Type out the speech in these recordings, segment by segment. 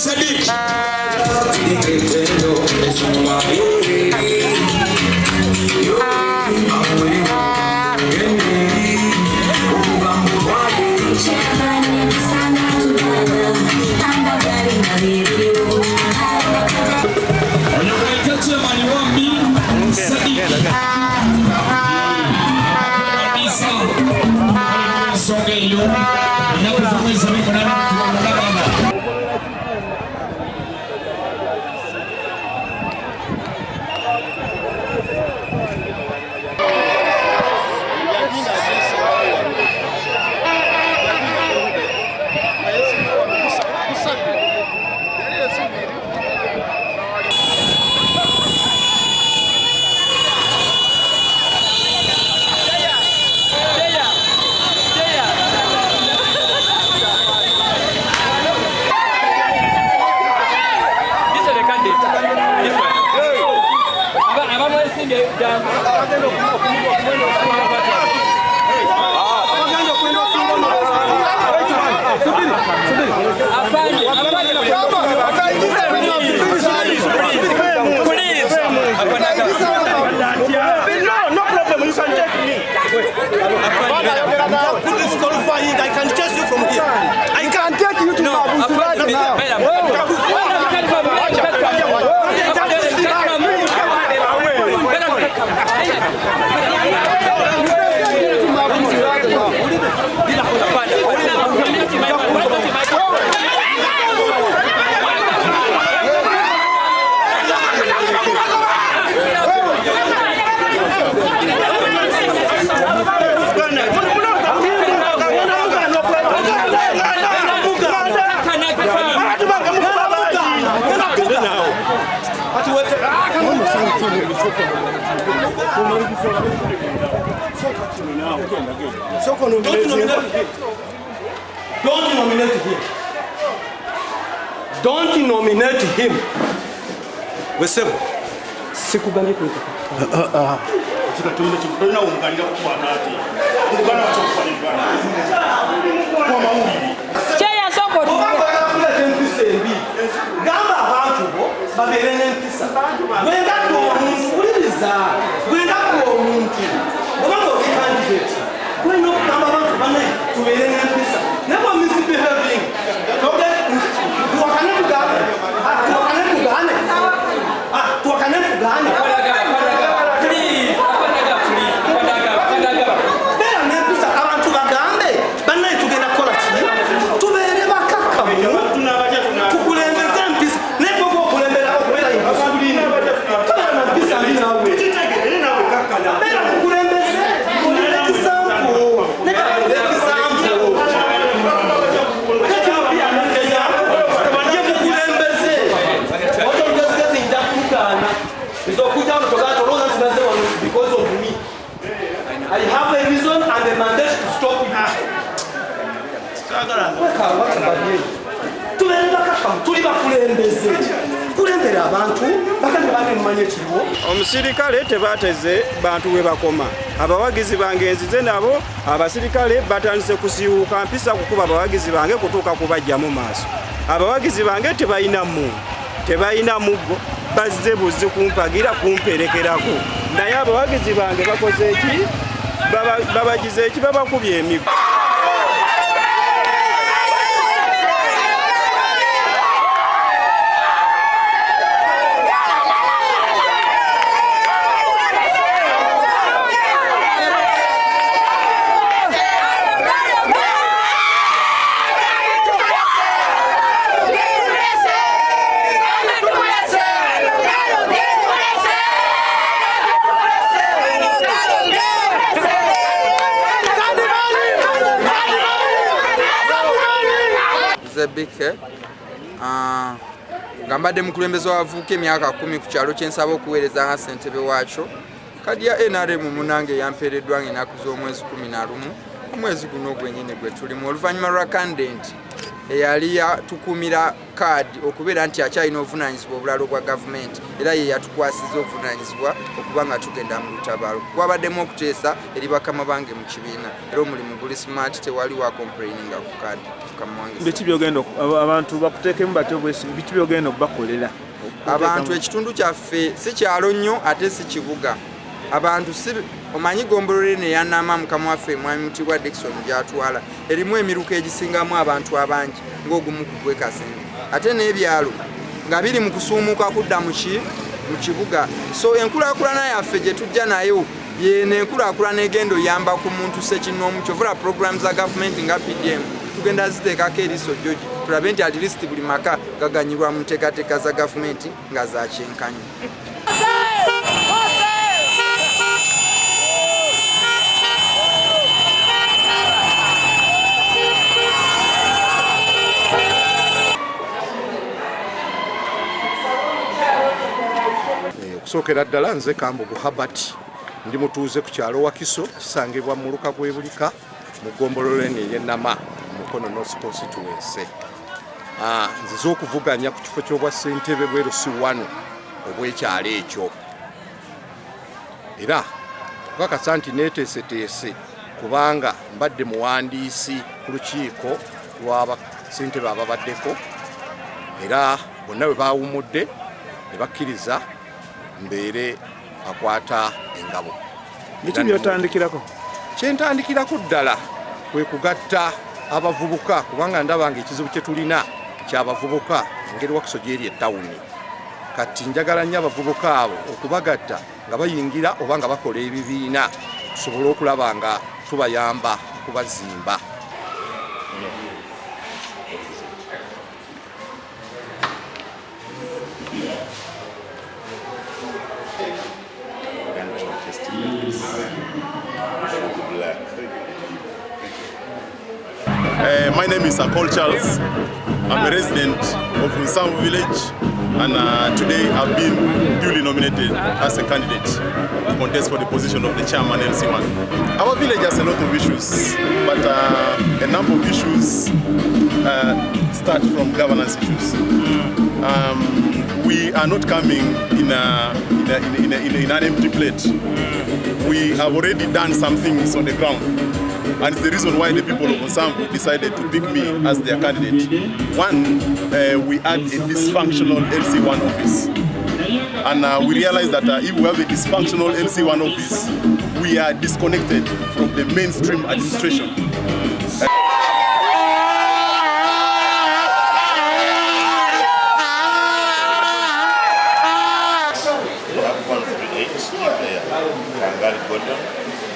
Sadiq. I can test you from here. I can take you to Don't nominate him. Wesebo. Sikuganye kuita. Tunatumia ungalira kubana ati. Kubana wachokufanya. Kwa mauli. Cheya soko tu. Gamba abantu bo baberene mpisa. Wenda ko uliza. Wenda ko umuntu. Obango candidate. Wenda gamba abantu bane tuberene mpisa. Never misbehaving. Because of me. I have a reason and a mandate to stop it. Omusirikale tebateze bantu we bakoma. Abawagizi bange nzize nabo abasirikale batandise kusiwuka mpisa kukuba abawagizi bange kutuuka kubajja mu maaso. Abawagizi bange tebayina muggo bazze buzzi kumpagira kumperekerako. Naye abawagizi bange bakoze eki babagize eki babakubye emigo. Zebike ngambadde mukulembeze wavuka emyaka 10 ku kyalo kyensaba okuweereza nga ssentebe waakyo kadi ya NRM munange yampeereddwa ng'ennaku z'omwezi 11 omwezi guno gwennyini gwe tulimu oluvannyuma lwa candidate eyali yatukumira kaadi okubeera nti akyalina obuvunaanyizibwa obulala obwa gavumenti era ye yatukwasiza obuvunaanyizibwa okuba nga tugenda mu lutabaalo. Kwabaddemu okuteesa eri bakama bange mu kibiina era omulimu guli smart, tewali wa complaininga ku kaadi. Biki byogenda abantu bakuteekemu batyo bwesi biki byogenda okubakolera? Abantu ekitundu kyaffe si kyalo nnyo ate si kibuga. Abantu si omanyi Gombolole ne yanama mukama waffe mwami Mutibwa Dickson gyatwala erimu emiruka egisingamu abantu abangi ng'ogumu ku gwe Kasenge ate n'ebyalo nga biri mu kusuumuka kudda mu kibuga. So enkulaakulana yaffe gye tujja nayo yene enkulaakulana egenda oyamba ku muntu sekinoomu kyovula programs za gavumenti nga PDM tugenda ziteekako eriiso jjogi tulabe nti at least buli maka gaganyirwa mu nteekateeka za gavumenti nga za kyenkanyi. Okusookera ddala nze Kambugu Habert ndi mutuuze ku kyalo Wakiso kisangibwa mu luka gw'ebulika mu Gombolole y'e Nama Mukono North Constituency. Nzize okuvuganya ku kifo ky'obwa ssentebe bwerusi wano obw'ekyalo ekyo era tukakasa nti neeteeseteese kubanga mbadde muwandiisi ku lukiiko lw'abassentebe ababaddeko era bonna bwe baawumudde ne bakkiriza mbeere akwata engabo. Biki byotandikirako? Kyentandikirako ddala kwe kugatta abavubuka kubanga ndaba ng'ekizibu kye tulina ky'abavubuka engeri Wakiso gy'eri ettawuni. Kati njagala nnyo abavubuka abo okubagatta nga bayingira oba nga bakola ebibiina tusobole okulaba nga tubayamba kubazimba. My name is Akol Charles. I'm a resident of Nsambu village and today I've been duly nominated as a candidate to contest for the position of the chairman LC1. Our village has a lot of issues, but a number of issues start from governance issues. We are not coming in an empty plate. We have already done some things on the ground. And it's the reason why the people of Nsambu decided to pick me as their candidate. One, we had a dysfunctional LC1 office. And we realized that if we have a dysfunctional LC1 office, we are disconnected from the mainstream administration.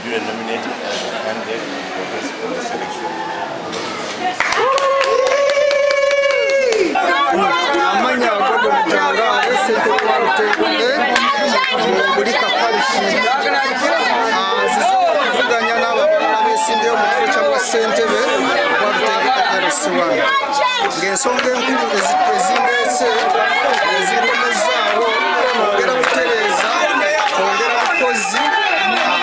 Duly nominated as a candidate for the selection. Amanya agogo mutanga abesente walutengule mulika parishi zizokuvuganya n'ababalala besimbeyo mu kifo kyabwa ssentebe walutengule RC1 ng'ensonga enkulu ezindeese ezikomezaawo kwongera kutereeza kwongera bukozi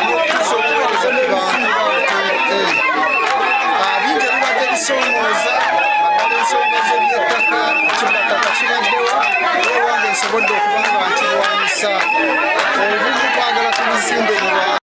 n'okusobolereza ku bantu balutengule bingi ebibadde bisongooza naddala ensonga z'ebyettaka kibataka kibaddewo era wange nsobodde